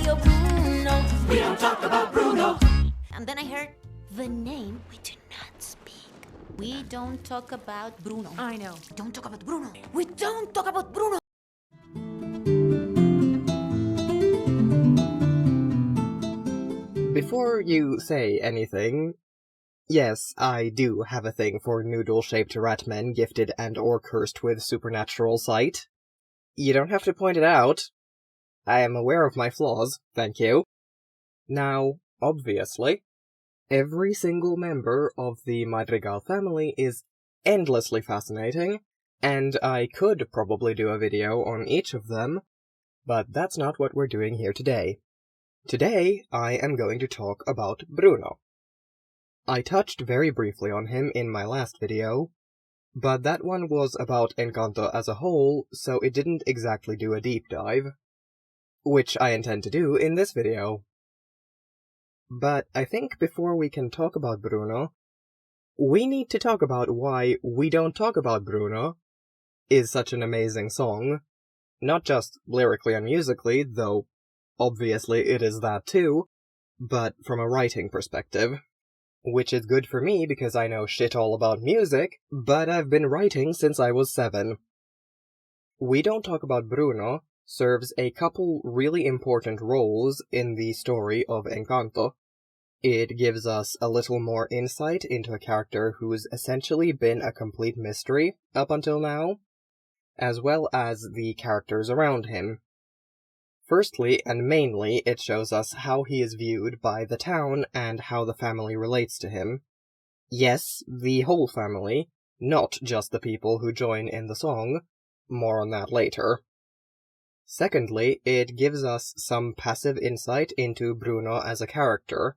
Tio Bruno. We don't talk about Bruno. And then I heard the name we do not speak. We don't talk about Bruno. I know. Don't talk about Bruno. We don't talk about Bruno. Before you say anything, yes, I do have a thing for noodle-shaped rat men gifted and or cursed with supernatural sight. You don't have to point it out. I am aware of my flaws, thank you. Now, obviously, every single member of the Madrigal family is endlessly fascinating, and I could probably do a video on each of them, but that's not what we're doing here today. Today, I am going to talk about Bruno. I touched very briefly on him in my last video, but that one was about Encanto as a whole, so it didn't exactly do a deep dive, which I intend to do in this video. But I think before we can talk about Bruno, we need to talk about why We Don't Talk About Bruno is such an amazing song. Not just lyrically and musically, though obviously it is that too, but from a writing perspective. Which is good for me because I know shit all about music, but I've been writing since I was 7. We Don't Talk About Bruno serves a couple really important roles in the story of Encanto. It gives us a little more insight into a character who's essentially been a complete mystery up until now, as well as the characters around him. Firstly, and mainly, it shows us how he is viewed by the town and how the family relates to him. Yes, the whole family, not just the people who join in the song. More on that later. Secondly, it gives us some passive insight into Bruno as a character,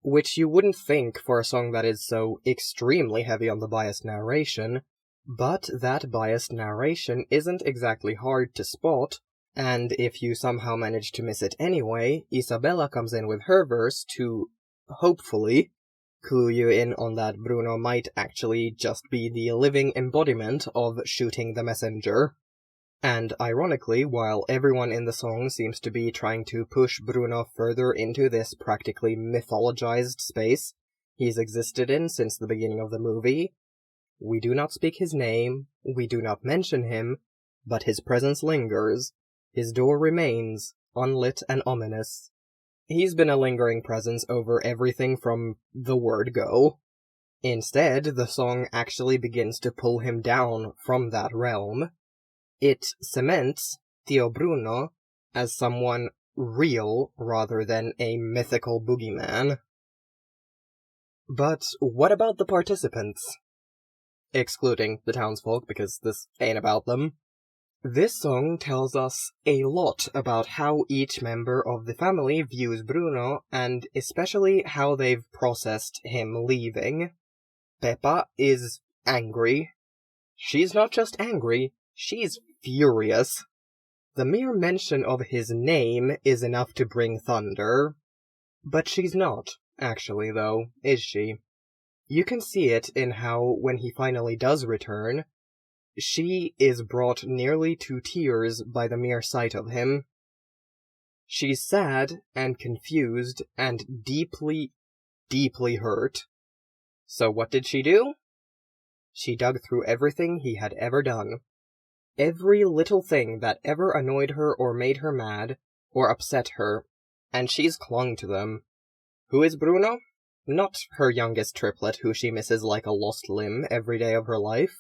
which you wouldn't think for a song that is so extremely heavy on the biased narration, but that biased narration isn't exactly hard to spot. And if you somehow manage to miss it anyway, Isabella comes in with her verse to, hopefully, clue you in on that Bruno might actually just be the living embodiment of shooting the messenger. And ironically, while everyone in the song seems to be trying to push Bruno further into this practically mythologized space he's existed in since the beginning of the movie, we do not speak his name, we do not mention him, but his presence lingers. His door remains, unlit and ominous. He's been a lingering presence over everything from the word go. Instead, the song actually begins to pull him down from that realm. It cements Tio Bruno as someone real rather than a mythical boogeyman. But what about the participants? Excluding the townsfolk, because this ain't about them. This song tells us a lot about how each member of the family views Bruno, and especially how they've processed him leaving. Pepa is angry. She's not just angry, she's furious. The mere mention of his name is enough to bring thunder. But she's not, actually, though, is she? You can see it in how, when he finally does return, she is brought nearly to tears by the mere sight of him. She's sad and confused and deeply, deeply hurt. So what did she do? She dug through everything he had ever done. Every little thing that ever annoyed her or made her mad or upset her, and she's clung to them. Who is Bruno? Not her youngest triplet who she misses like a lost limb every day of her life.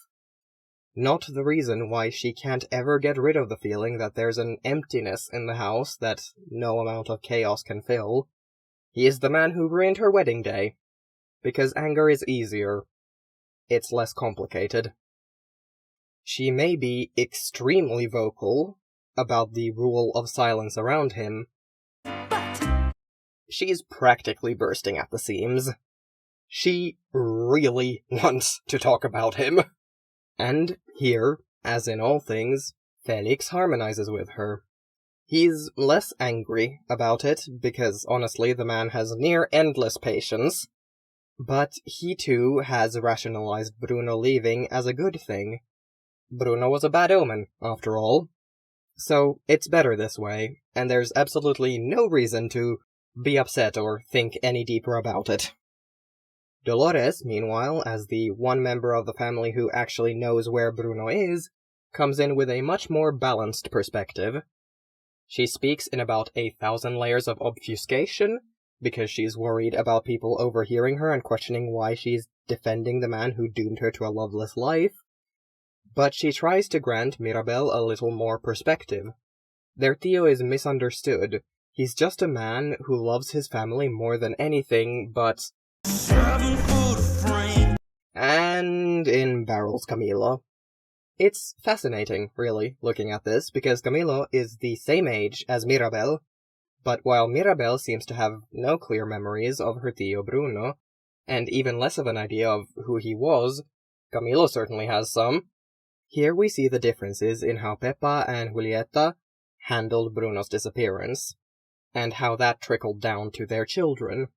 Not the reason why she can't ever get rid of the feeling that there's an emptiness in the house that no amount of chaos can fill. He is the man who ruined her wedding day. Because anger is easier. It's less complicated. She may be extremely vocal about the rule of silence around him, but she's practically bursting at the seams. She really wants to talk about him. And here, as in all things, Felix harmonizes with her. He's less angry about it, because honestly the man has near endless patience. But he too has rationalized Bruno leaving as a good thing. Bruno was a bad omen, after all. So it's better this way, and there's absolutely no reason to be upset or think any deeper about it. Dolores, meanwhile, as the one member of the family who actually knows where Bruno is, comes in with a much more balanced perspective. She speaks in about 1,000 layers of obfuscation, because she's worried about people overhearing her and questioning why she's defending the man who doomed her to a loveless life. But she tries to grant Mirabel a little more perspective. Their Tío is misunderstood. He's just a man who loves his family more than anything, but... And in barrels Camilo. It's fascinating, really, looking at this, because Camilo is the same age as Mirabel, but while Mirabel seems to have no clear memories of her Tío Bruno, and even less of an idea of who he was, Camilo certainly has some. Here we see the differences in how Pepa and Julieta handled Bruno's disappearance, and how that trickled down to their children.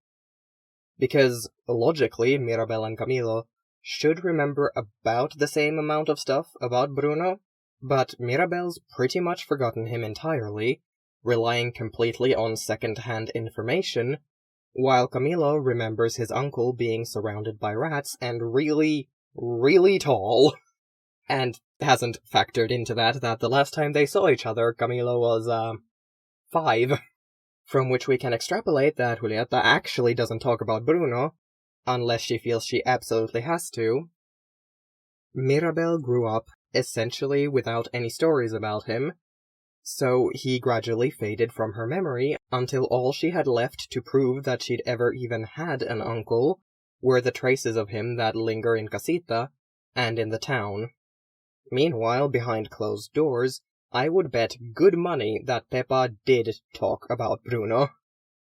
Because, logically, Mirabel and Camilo should remember about the same amount of stuff about Bruno, but Mirabel's pretty much forgotten him entirely, relying completely on second-hand information, while Camilo remembers his uncle being surrounded by rats and really, really tall. And hasn't factored into that the last time they saw each other, Camilo was, 5. From which we can extrapolate that Julieta actually doesn't talk about Bruno, unless she feels she absolutely has to. Mirabel grew up essentially without any stories about him, so he gradually faded from her memory until all she had left to prove that she'd ever even had an uncle were the traces of him that linger in Casita and in the town. Meanwhile, behind closed doors, I would bet good money that Pepa did talk about Bruno.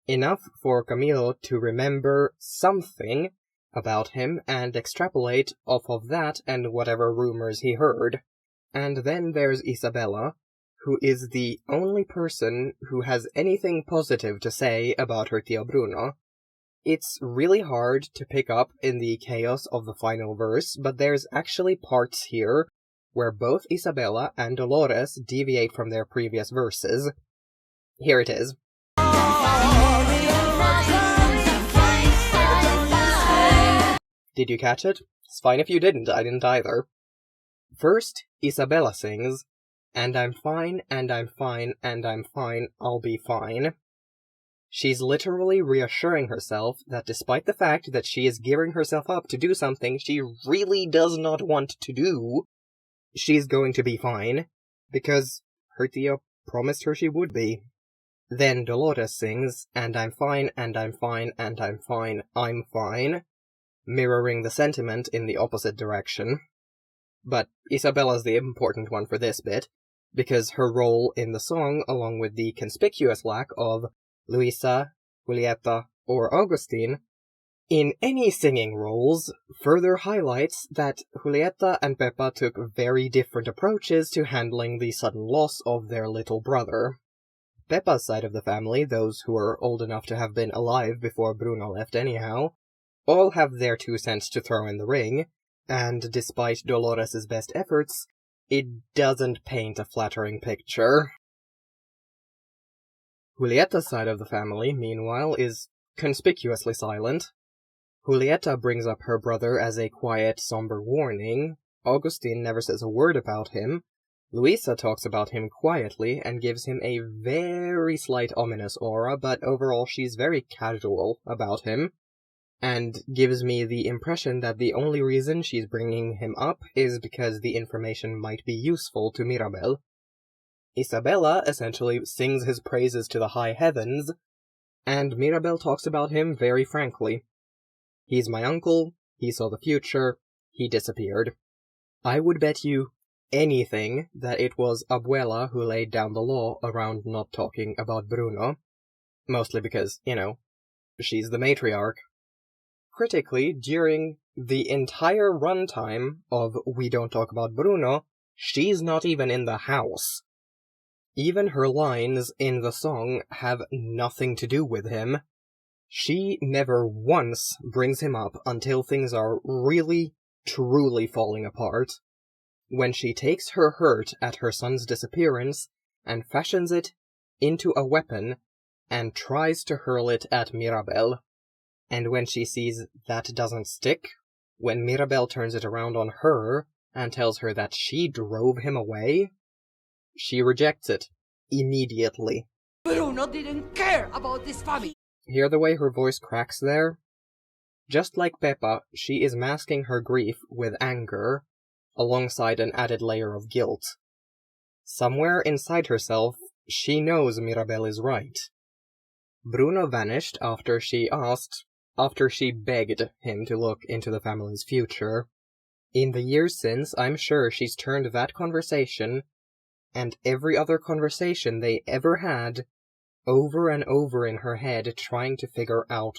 Enough for Camilo to remember something about him and extrapolate off of that and whatever rumors he heard. And then there's Isabella, who is the only person who has anything positive to say about her Tío Bruno. It's really hard to pick up in the chaos of the final verse, but there's actually parts here where both Isabella and Dolores deviate from their previous verses. Here it is. Did you catch it? It's fine if you didn't, I didn't either. First, Isabella sings, "And I'm fine, and I'm fine, and I'm fine, I'll be fine." She's literally reassuring herself that despite the fact that she is gearing herself up to do something she really does not want to do, she's going to be fine, because her Tío promised her she would be. Then Dolores sings, "And I'm fine, and I'm fine, and I'm fine, I'm fine," mirroring the sentiment in the opposite direction. But Isabella's the important one for this bit, because her role in the song, along with the conspicuous lack of Luisa, Julieta, or Agustin in any singing roles, further highlights that Julieta and Pepa took very different approaches to handling the sudden loss of their little brother. Pepa's side of the family, those who were old enough to have been alive before Bruno left anyhow, all have their 2 cents to throw in the ring, and despite Dolores' best efforts, it doesn't paint a flattering picture. Julieta's side of the family, meanwhile, is conspicuously silent. Julieta brings up her brother as a quiet, somber warning. Agustin never says a word about him. Luisa talks about him quietly and gives him a very slight ominous aura, but overall she's very casual about him, and gives me the impression that the only reason she's bringing him up is because the information might be useful to Mirabel. Isabella essentially sings his praises to the high heavens, and Mirabel talks about him very frankly. He's my uncle, he saw the future, he disappeared. I would bet you anything that it was Abuela who laid down the law around not talking about Bruno. Mostly because, she's the matriarch. Critically, during the entire runtime of We Don't Talk About Bruno, she's not even in the house. Even her lines in the song have nothing to do with him. She never once brings him up until things are really, truly falling apart. When she takes her hurt at her son's disappearance and fashions it into a weapon and tries to hurl it at Mirabel. And when she sees that doesn't stick, when Mirabel turns it around on her and tells her that she drove him away, she rejects it immediately. Bruno didn't care about this family. Hear the way her voice cracks there? Just like Pepa, she is masking her grief with anger, alongside an added layer of guilt. Somewhere inside herself, she knows Mirabel is right. Bruno vanished after she begged him to look into the family's future. In the years since, I'm sure she's turned that conversation, and every other conversation they ever had, over and over in her head, trying to figure out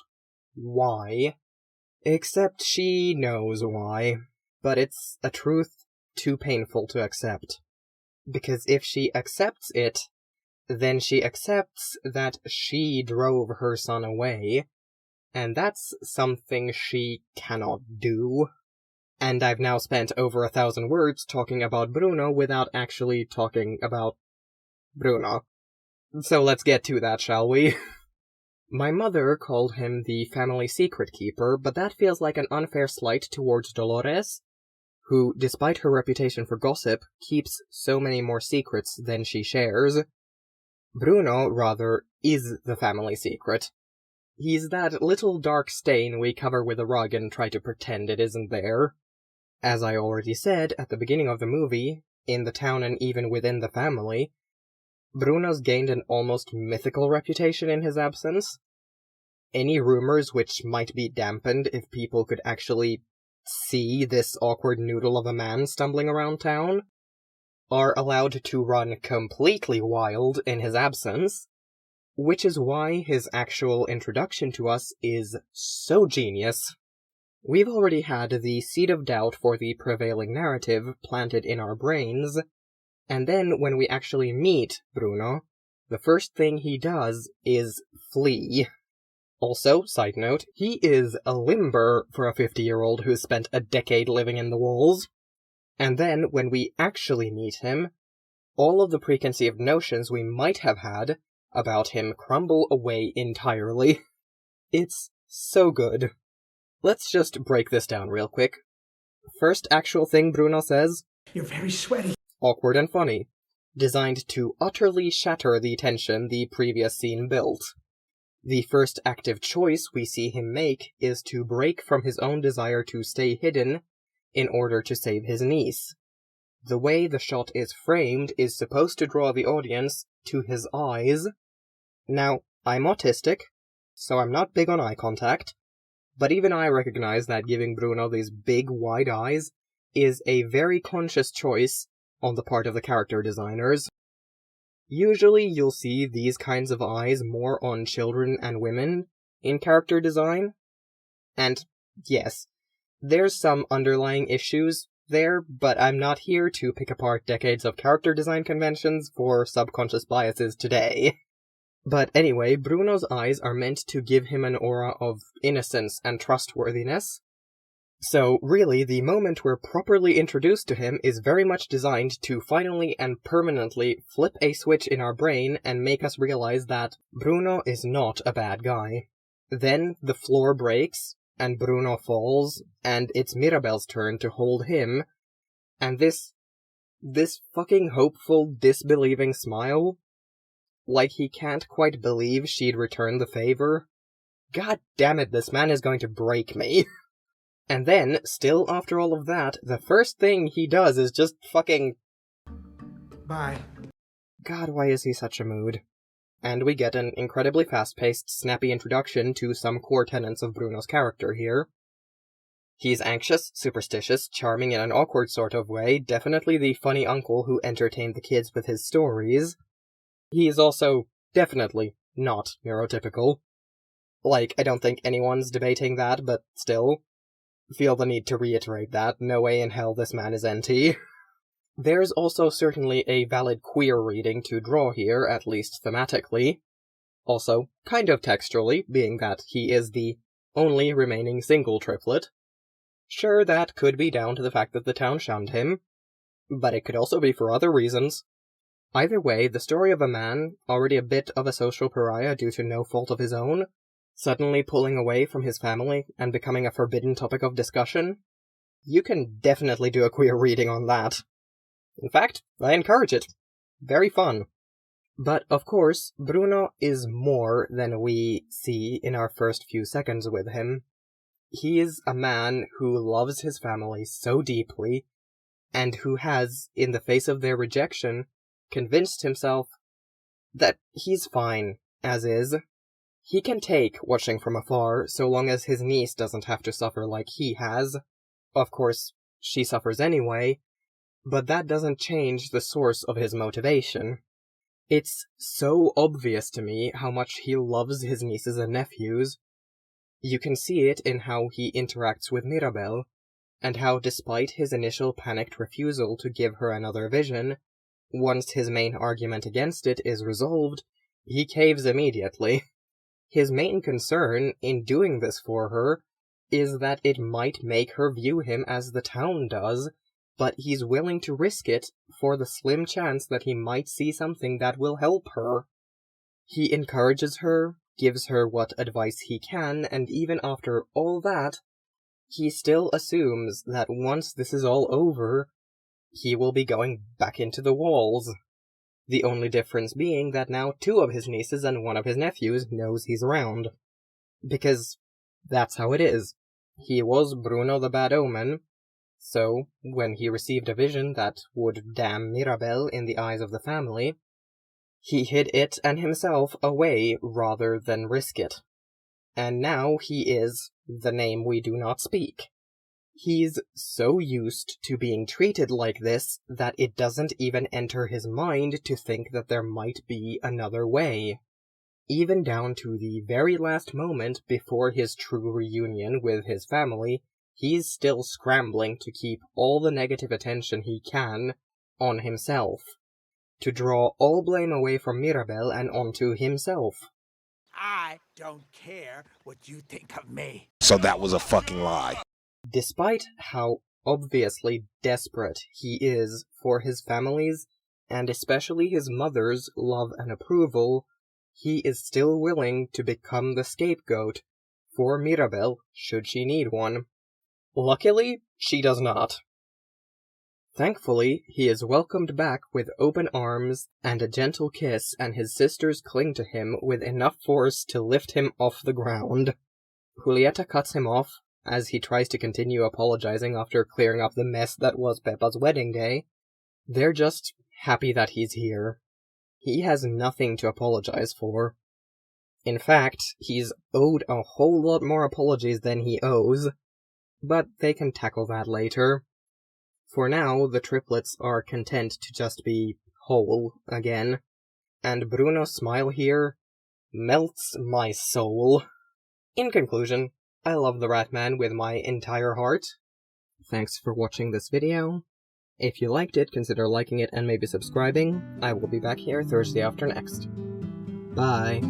why. Except she knows why, but it's a truth too painful to accept. Because if she accepts it, then she accepts that she drove her son away, and that's something she cannot do. And I've now spent over 1,000 words talking about Bruno without actually talking about Bruno. So let's get to that, shall we? My mother called him the family secret keeper, but that feels like an unfair slight towards Dolores, who, despite her reputation for gossip, keeps so many more secrets than she shares. Bruno, rather, is the family secret. He's that little dark stain we cover with a rug and try to pretend it isn't there. As I already said at the beginning of the movie, in the town and even within the family, Bruno's gained an almost mythical reputation in his absence. Any rumors which might be dampened if people could actually see this awkward noodle of a man stumbling around town are allowed to run completely wild in his absence, which is why his actual introduction to us is so genius. We've already had the seed of doubt for the prevailing narrative planted in our brains, and then when we actually meet Bruno, the first thing he does is flee. Also, side note, he is a limber for a 50-year-old who's spent a decade living in the walls. And then, when we actually meet him, all of the preconceived notions we might have had about him crumble away entirely. It's so good. Let's just break this down real quick. First actual thing Bruno says, "You're very sweaty." Awkward and funny. Designed to utterly shatter the tension the previous scene built. The first active choice we see him make is to break from his own desire to stay hidden in order to save his niece. The way the shot is framed is supposed to draw the audience to his eyes. Now, I'm autistic, so I'm not big on eye contact, but even I recognize that giving Bruno these big, wide eyes is a very conscious choice on the part of the character designers. Usually you'll see these kinds of eyes more on children and women in character design. And yes, there's some underlying issues there, but I'm not here to pick apart decades of character design conventions for subconscious biases today. But anyway, Bruno's eyes are meant to give him an aura of innocence and trustworthiness. So really, the moment we're properly introduced to him is very much designed to finally and permanently flip a switch in our brain and make us realize that Bruno is not a bad guy. Then the floor breaks, and Bruno falls, and it's Mirabel's turn to hold him, and this fucking hopeful, disbelieving smile, like he can't quite believe she'd returned the favor. God damn it, this man is going to break me. And then, still after all of that, the first thing he does is just fucking... Bye. God, why is he such a mood? And we get an incredibly fast-paced, snappy introduction to some core tenets of Bruno's character here. He's anxious, superstitious, charming in an awkward sort of way, definitely the funny uncle who entertained the kids with his stories. He is also definitely not neurotypical. Like, I don't think anyone's debating that, but still. Feel the need to reiterate that. No way in hell this man is NT. There's also certainly a valid queer reading to draw here, at least thematically. Also, kind of textually, being that he is the only remaining single triplet. Sure, that could be down to the fact that the town shunned him, but it could also be for other reasons. Either way, the story of a man, already a bit of a social pariah due to no fault of his own, suddenly pulling away from his family and becoming a forbidden topic of discussion, you can definitely do a queer reading on that. In fact, I encourage it. Very fun. But, of course, Bruno is more than we see in our first few seconds with him. He is a man who loves his family so deeply, and who has, in the face of their rejection, convinced himself that he's fine, as is. He can take watching from afar, so long as his niece doesn't have to suffer like he has. Of course, she suffers anyway, but that doesn't change the source of his motivation. It's so obvious to me how much he loves his nieces and nephews. You can see it in how he interacts with Mirabel, and how despite his initial panicked refusal to give her another vision, once his main argument against it is resolved, he caves immediately. His main concern in doing this for her is that it might make her view him as the town does, but he's willing to risk it for the slim chance that he might see something that will help her. He encourages her, gives her what advice he can, and even after all that, he still assumes that once this is all over, he will be going back into the walls. The only difference being that now 2 of his nieces and 1 of his nephews knows he's around. Because that's how it is. He was Bruno the Bad Omen, so when he received a vision that would damn Mirabel in the eyes of the family, he hid it and himself away rather than risk it. And now he is the name we do not speak. He's so used to being treated like this that it doesn't even enter his mind to think that there might be another way. Even down to the very last moment before his true reunion with his family, he's still scrambling to keep all the negative attention he can on himself, to draw all blame away from Mirabel and onto himself. I don't care what you think of me. So that was a fucking lie. Despite how obviously desperate he is for his family's, and especially his mother's, love and approval, he is still willing to become the scapegoat for Mirabel should she need one. Luckily, she does not. Thankfully, he is welcomed back with open arms and a gentle kiss, and his sisters cling to him with enough force to lift him off the ground. Julieta cuts him off as he tries to continue apologizing after clearing up the mess that was Pepa's wedding day. They're just happy that he's here. He has nothing to apologize for. In fact, he's owed a whole lot more apologies than he owes, but they can tackle that later. For now, the triplets are content to just be whole again, and Bruno's smile here melts my soul. In conclusion, I love the Ratman with my entire heart. Thanks for watching this video. If you liked it, consider liking it and maybe subscribing. I will be back here Thursday after next. Bye.